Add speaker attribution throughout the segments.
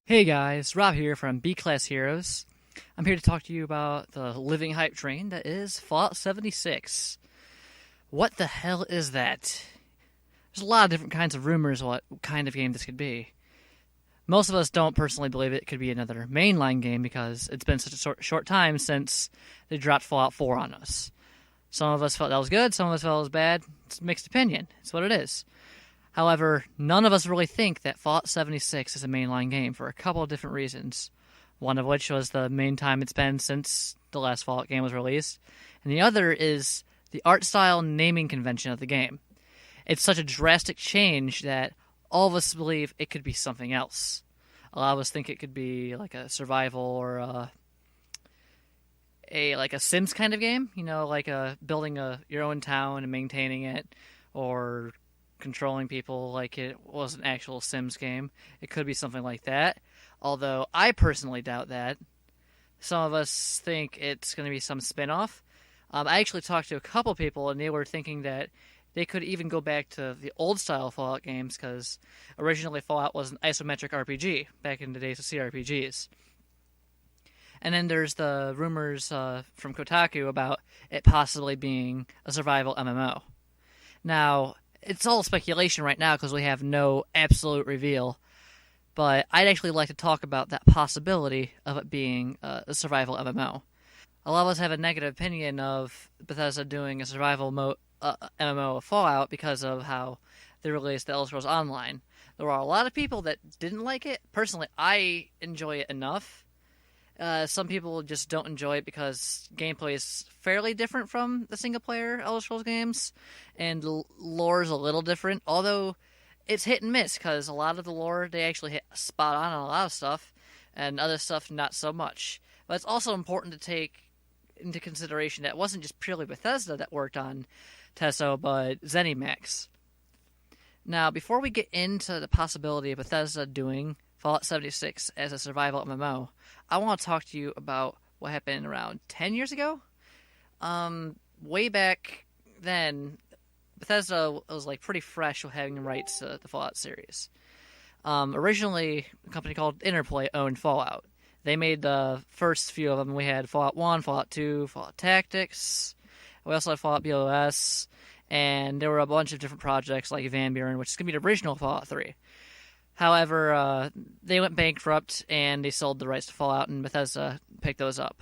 Speaker 1: Hey guys, Rob here from B Class Heroes. I'm here to talk to you about the living hype train that is Fallout 76. What the hell is that? There's a lot of different kinds of rumors what kind of game this could be. Most of us don't personally believe it could be another mainline game because it's been such a short time since they dropped Fallout 4 on us. Some of us felt that was good, some of us felt it was bad. It's a mixed opinion. It's what it is. However, none of us really think that Fallout 76 is a mainline game for a couple of different reasons. One of which was the main time it's been since the last Fallout game was released, and the other is the art style naming convention of the game. It's such a drastic change that all of us believe it could be something else. A lot of us think it could be like a survival or a Sims kind of game, like building your own town and maintaining it, or controlling people like it was an actual Sims game. It could be something like that, although I personally doubt that. Some of us think it's going to be some spin-off. I actually talked to a couple people, and they were thinking that they could even go back to the old-style Fallout games, because originally Fallout was an isometric RPG back in the days of CRPGs. And then there's the rumors from Kotaku about it possibly being a survival MMO. Now, it's all speculation right now because we have no absolute reveal, but I'd actually like to talk about that possibility of it being a survival MMO. A lot of us have a negative opinion of Bethesda doing a survival MMO of Fallout because of how they released the Elder Scrolls Online. There are a lot of people that didn't like it. Personally, I enjoy it enough. Some people just don't enjoy it because gameplay is fairly different from the single-player Elder Scrolls games, and lore is a little different, although it's hit and miss, because a lot of the lore, they actually hit spot on a lot of stuff, and other stuff not so much. But it's also important to take into consideration that it wasn't just purely Bethesda that worked on Teso, but ZeniMax. Now, before we get into the possibility of Bethesda doing Fallout 76 as a survival MMO, I want to talk to you about what happened around 10 years ago. Way back then, Bethesda was pretty fresh with having rights to the Fallout series. Originally, a company called Interplay owned Fallout. They made the first few of them. We had Fallout 1, Fallout 2, Fallout Tactics. We also had Fallout BOS, and there were a bunch of different projects like Van Buren, which is going to be the original Fallout 3. However, they went bankrupt, and they sold the rights to Fallout, and Bethesda picked those up.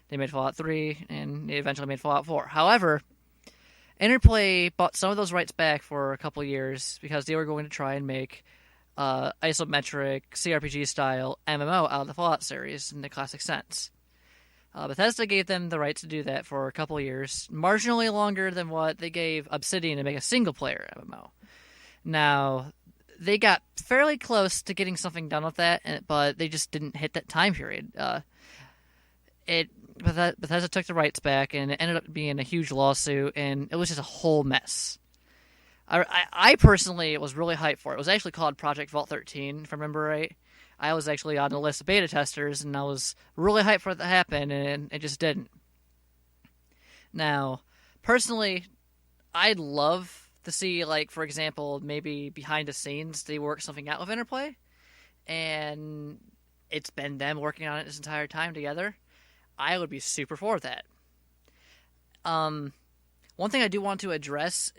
Speaker 1: They made Fallout 3, and they eventually made Fallout 4. However, Interplay bought some of those rights back for a couple years because they were going to try and make isometric CRPG-style MMO out of the Fallout series in the classic sense. Bethesda gave them the rights to do that for a couple years, marginally longer than what they gave Obsidian to make a single-player MMO. Now, they got fairly close to getting something done with that, but they just didn't hit that time period. Bethesda took the rights back, and it ended up being a huge lawsuit, and it was just a whole mess. I personally was really hyped for it. It was actually called Project V13, if I remember right. I was actually on the list of beta testers, and I was really hyped for it to happen, and it just didn't. Now, personally, I'd love to see, for example, maybe behind the scenes they work something out with Interplay, and it's been them working on it this entire time together. I would be super for that. One thing I do want to address,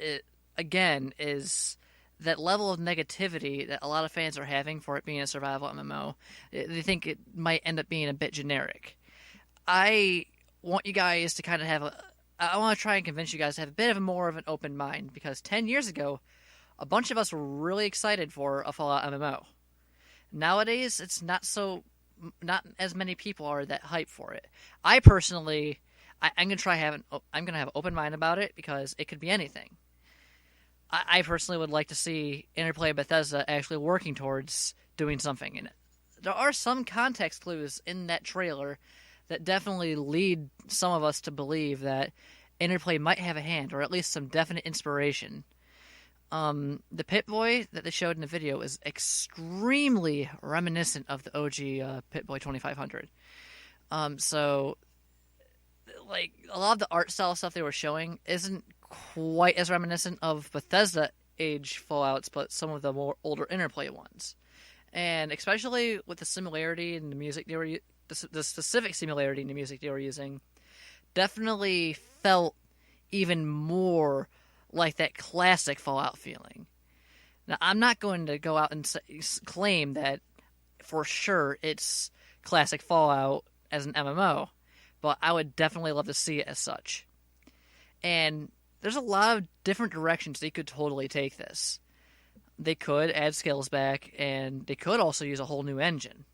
Speaker 1: again, is that level of negativity that a lot of fans are having for it being a survival MMO. They think it might end up being a bit generic. I want you guys to kind of I want to try and convince you guys to have a bit of more of an open mind, because 10 years ago, a bunch of us were really excited for a Fallout MMO. Nowadays, it's not as many people are that hype for it. I personally, I'm gonna have an open mind about it, because it could be anything. I personally would like to see Interplay and Bethesda actually working towards doing something in it. There are some context clues in that trailer that definitely lead some of us to believe that Interplay might have a hand, or at least some definite inspiration. The Pip-Boy that they showed in the video is extremely reminiscent of the OG Pip-Boy 2500. So, a lot of the art style stuff they were showing isn't quite as reminiscent of Bethesda age Fallouts, but some of the more older Interplay ones. And especially with the similarity in the music they were, the specific similarity in the music they were using, definitely felt even more like that classic Fallout feeling. Now, I'm not going to go out and claim that for sure it's classic Fallout as an MMO, but I would definitely love to see it as such. And there's a lot of different directions they could totally take this. They could add skills back, and they could also use a whole new engine.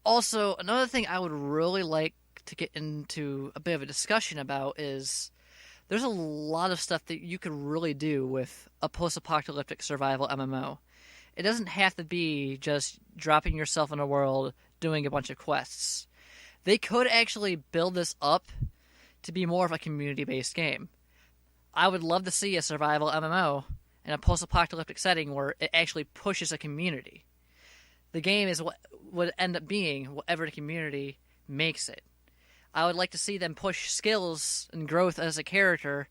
Speaker 1: Also, another thing I would really like to get into a bit of a discussion about is there's a lot of stuff that you could really do with a post-apocalyptic survival MMO. It doesn't have to be just dropping yourself in a world, doing a bunch of quests. They could actually build this up to be more of a community-based game. I would love to see a survival MMO in a post-apocalyptic setting where it actually pushes a community. The game is what would end up being whatever the community makes it. I would like to see them push skills and growth as a character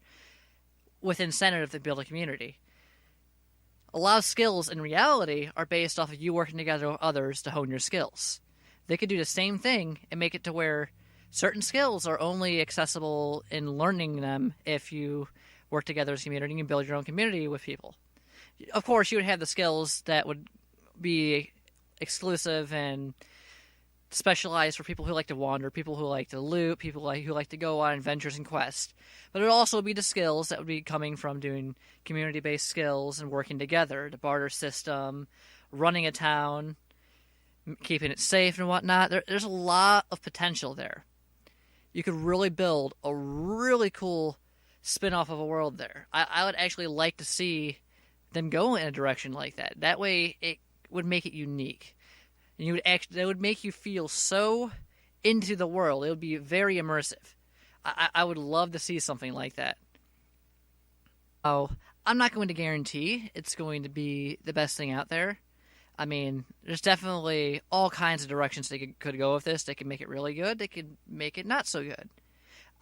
Speaker 1: with incentive to build a community. A lot of skills in reality are based off of you working together with others to hone your skills. They could do the same thing and make it to where certain skills are only accessible in learning them if you work together as a community and build your own community with people. Of course, you would have the skills that would be exclusive and specialized for people who like to wander, people who like to loot, people who like to go on adventures and quests. But it would also be the skills that would be coming from doing community-based skills and working together, the barter system, running a town, keeping it safe and whatnot. There's a lot of potential there. You could really build a really cool spin-off of a world there. I would actually like to see them go in a direction like that. That way it would make it unique. And that would make you feel so into the world. It would be very immersive. I would love to see something like that. Oh, I'm not going to guarantee it's going to be the best thing out there. I mean, there's definitely all kinds of directions they could go with this. They could make it really good. They could make it not so good.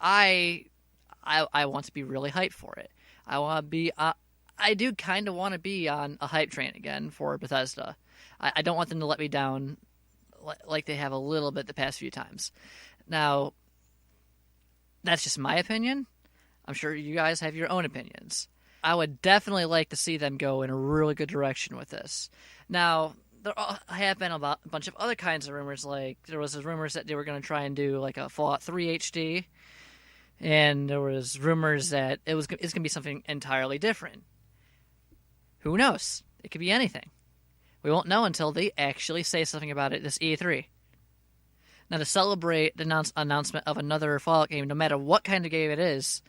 Speaker 1: I want to be really hyped for it. I want to be. I do kind of want to be on a hype train again for Bethesda. I don't want them to let me down like they have a little bit the past few times. Now, that's just my opinion. I'm sure you guys have your own opinions. I would definitely like to see them go in a really good direction with this. Now, there have been a bunch of other kinds of rumors. Like, there was rumors that they were going to try and do like a Fallout 3 HD. And there was rumors that it's going to be something entirely different. Who knows? It could be anything. We won't know until they actually say something about it this E3. Now, to celebrate the announcement of another Fallout game, no matter what kind of game it is,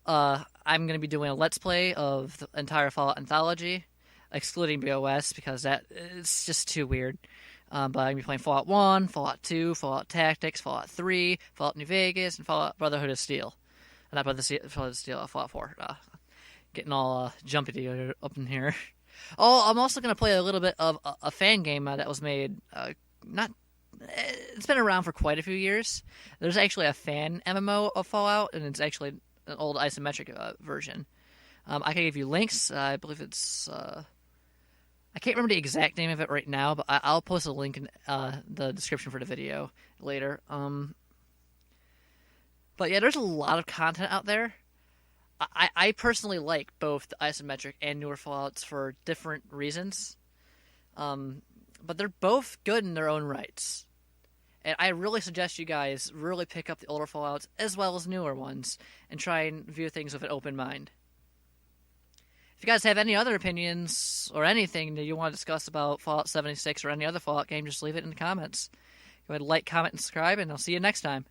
Speaker 1: I'm going to be doing a Let's Play of the entire Fallout anthology, excluding BOS, because it's just too weird. But I'm going to be playing Fallout 1, Fallout 2, Fallout Tactics, Fallout 3, Fallout New Vegas, and Fallout Brotherhood of Steel. Not Brotherhood of Steel, Fallout 4. Getting all jumpy up in here. Oh, I'm also going to play a little bit of a fan game that was made. It's been around for quite a few years. There's actually a fan MMO of Fallout, and it's actually an old isometric version. I can give you links. I believe it's. I can't remember the exact name of it right now, but I'll post a link in the description for the video later. But yeah, there's a lot of content out there. I personally like both the isometric and newer Fallouts for different reasons. But they're both good in their own rights. And I really suggest you guys really pick up the older Fallouts as well as newer ones and try and view things with an open mind. If you guys have any other opinions or anything that you want to discuss about Fallout 76 or any other Fallout game, just leave it in the comments. Go ahead, like, comment, and subscribe, and I'll see you next time.